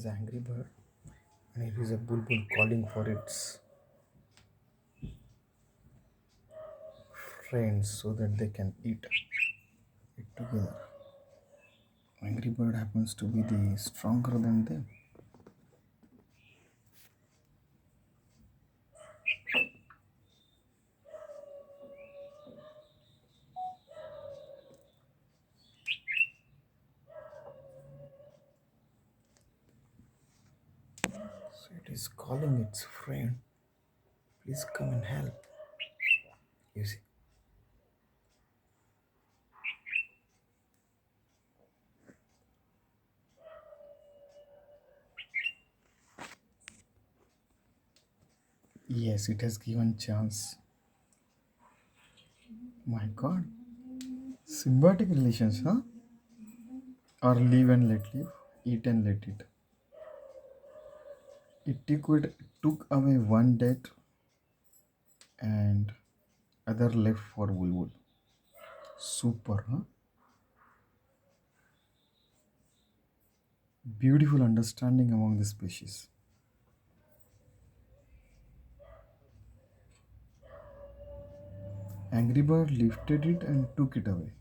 is angry bird and here is a bulbul calling for its friends so that they can eat it together. Angry bird happens to be the stronger than them. So it is calling its friend, please come and help. You see. Yes, it has given chance. My God. Symbiotic relations, huh? Or live and let live, eat and let eat. It took away one death and other left for Bulbul. Super, huh? Beautiful understanding among the species. Angry Bird lifted it and took it away.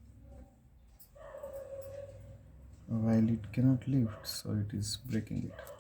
While it cannot lift, so it is breaking it.